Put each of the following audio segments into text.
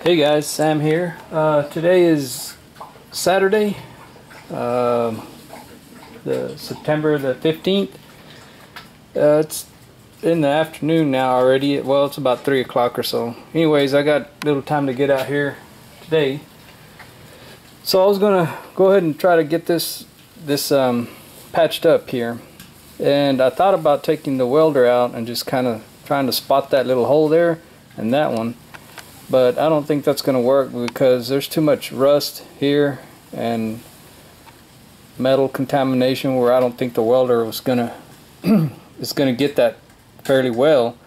Hey guys, Sam here. Today is Saturday, the September the 15th. It's in the afternoon now already. Well, it's about 3 o'clock or so. Anyways, I got a little time to get out here today. So I was gonna go ahead and try to get this patched up here. And I thought about taking the welder out and just kind of trying to spot that little hole there and that one. But I don't think that's going to work because there's too much rust here and metal contamination where I don't think the welder was gonna is gonna get that fairly well.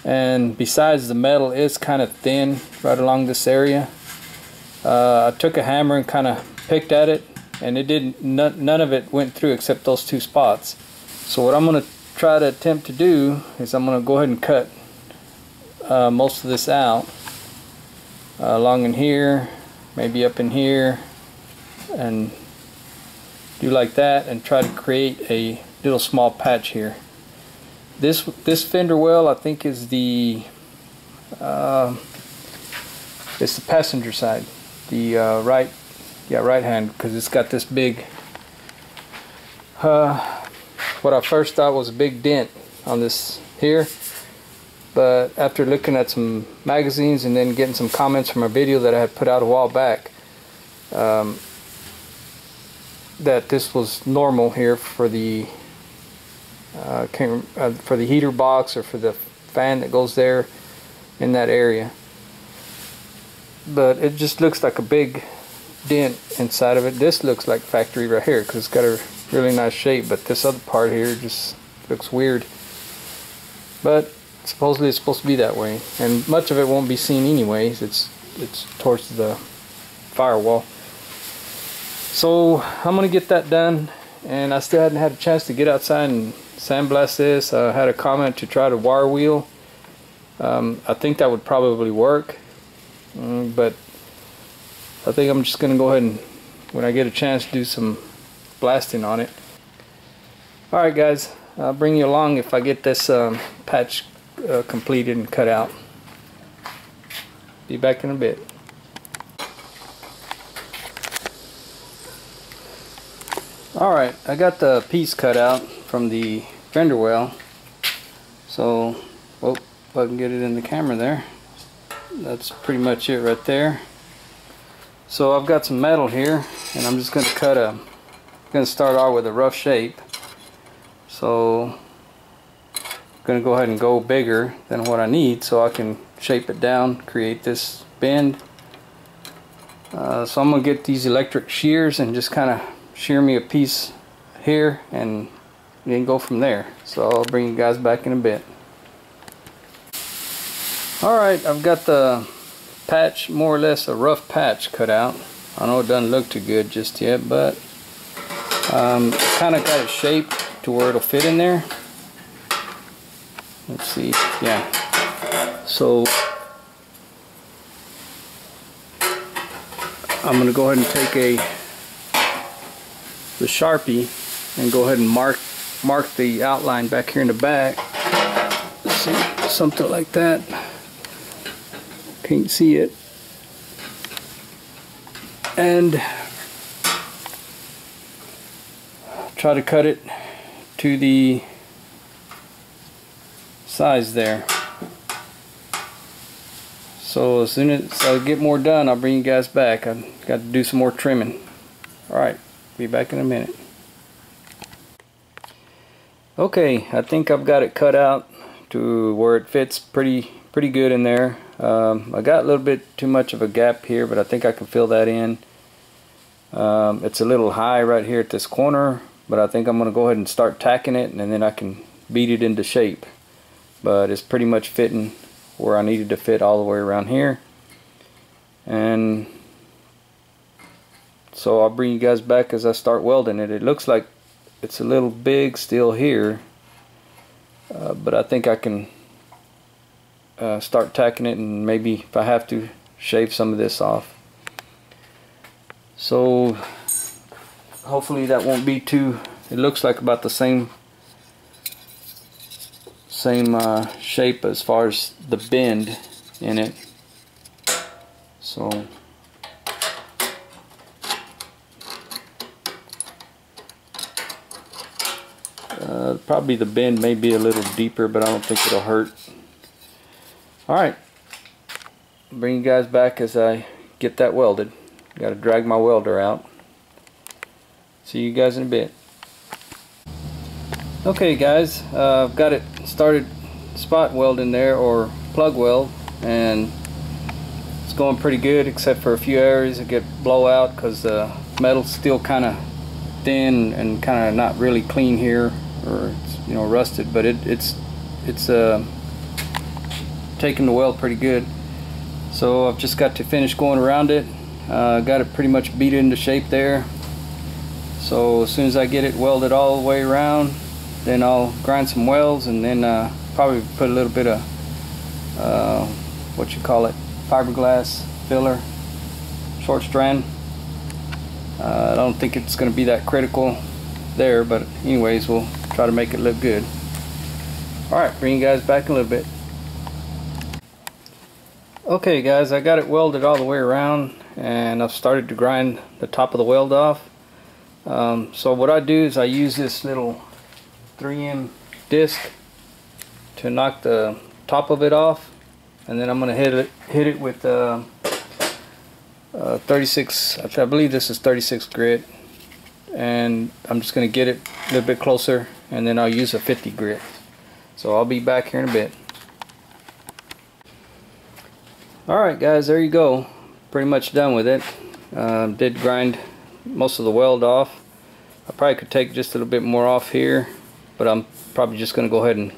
And besides, the metal is kind of thin right along this area. I took a hammer and kind of picked at it, and it didn't. None of it went through except those two spots. So what I'm going to try to attempt to do is I'm going to go ahead and cut most of this out. Along in here, maybe up in here, and do like that, and try to create a little small patch here. This fender well, I think, is the it's the passenger side, the right hand, because it's got this big what I first thought was a big dent on this here. But after looking at some magazines and then getting some comments from a video that I had put out a while back, that this was normal here for the for the heater box or for the fan that goes there in that area. But it just looks like a big dent inside of it. This looks like factory right here because it's got a really nice shape, but this other part here just looks weird. But supposedly it's supposed to be that way, and much of it won't be seen anyways. It's towards the firewall. So I'm gonna get that done, and I still hadn't had a chance to get outside and sandblast this. I had a comment to try to wire wheel. I think that would probably work, but I think I'm just gonna go ahead and, when I get a chance, do some blasting on it. Alright guys, I'll bring you along if I get this patch completed and cut out. Be back in a bit. Alright, I got the piece cut out from the fender well. So, well, if I can get it in the camera there. That's pretty much it right there. So I've got some metal here, and I'm just going to start out with a rough shape. So I'm going to go ahead and go bigger than what I need so I can shape it down, create this bend. So I'm going to get these electric shears and just kind of shear me a piece here and then go from there. So I'll bring you guys back in a bit. Alright, I've got the patch, more or less a rough patch, cut out. I know it doesn't look too good just yet, but kind of got it shaped to where it'll fit in there. Let's see, yeah. So I'm going to go ahead and take the Sharpie and go ahead and mark the outline back here in the back. Let's see, something like that. Can't see it. And try to cut it to the size there. So as soon as I get more done, I'll bring you guys back. I've got to do some more trimming. Alright, be back in a minute. Okay, I think I've got it cut out to where it fits pretty good in there. I got a little bit too much of a gap here, but I think I can fill that in. It's a little high right here at this corner, but I think I'm going to go ahead and start tacking it, and then I can beat it into shape. But it's pretty much fitting where I needed to fit all the way around here. And so I'll bring you guys back as I start welding it. It looks like it's a little big still here, but I think I can start tacking it, and maybe if I have to, shave some of this off. So hopefully that won't be too, it looks like about the same shape as far as the bend in it. So probably the bend may be a little deeper, but I don't think it'll hurt. Alright, bring you guys back as I get that welded. Got to drag my welder out. See you guys in a bit. Okay guys, I've got it started spot welding there, or plug weld, and it's going pretty good except for a few areas that get blowout because the metal's still kind of thin and kind of not really clean here, or it's, you know, rusted, but it's taking the weld pretty good. So I've just got to finish going around it. Got it pretty much beat into shape there. So as soon as I get it welded all the way around, then I'll grind some welds, and then probably put a little bit of what you call it, fiberglass filler, short strand. I don't think it's going to be that critical there, but anyways, we'll try to make it look good. Alright, bring you guys back in a little bit. Okay guys, I got it welded all the way around, and I've started to grind the top of the weld off. So what I do is I use this little 3M disc to knock the top of it off, and then I'm going to hit it with 36, I believe this is 36 grit, and I'm just going to get it a little bit closer, and then I'll use a 50 grit. So I'll be back here in a bit. Alright guys, there you go. Pretty much done with it. Did grind most of the weld off. I probably could take just a little bit more off here, but I'm probably just going to go ahead and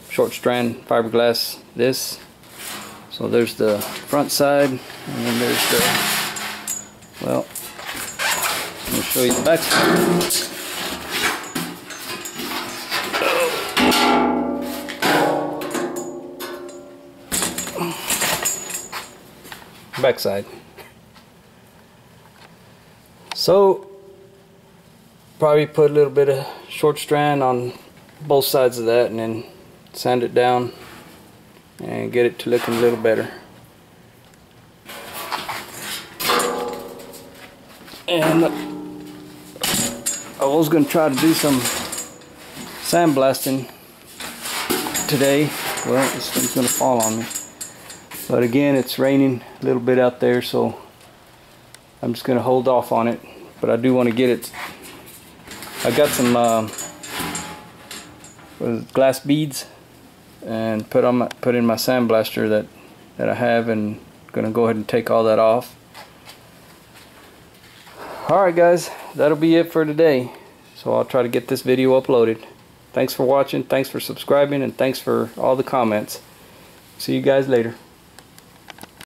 short strand fiberglass this. So there's the front side, and then there's the, well, let me show you the back side. Back side. So probably put a little bit of short strand on both sides of that, and then sand it down and get it to looking a little better. And I was going to try to do some sandblasting today. Well, this thing's going to fall on me. But again, it's raining a little bit out there, so I'm just going to hold off on it. But I do want to get it. I got some glass beads and put in my sandblaster that I have, and going to go ahead and take all that off. Alright guys, that'll be it for today. So I'll try to get this video uploaded. Thanks for watching, thanks for subscribing, and thanks for all the comments. See you guys later.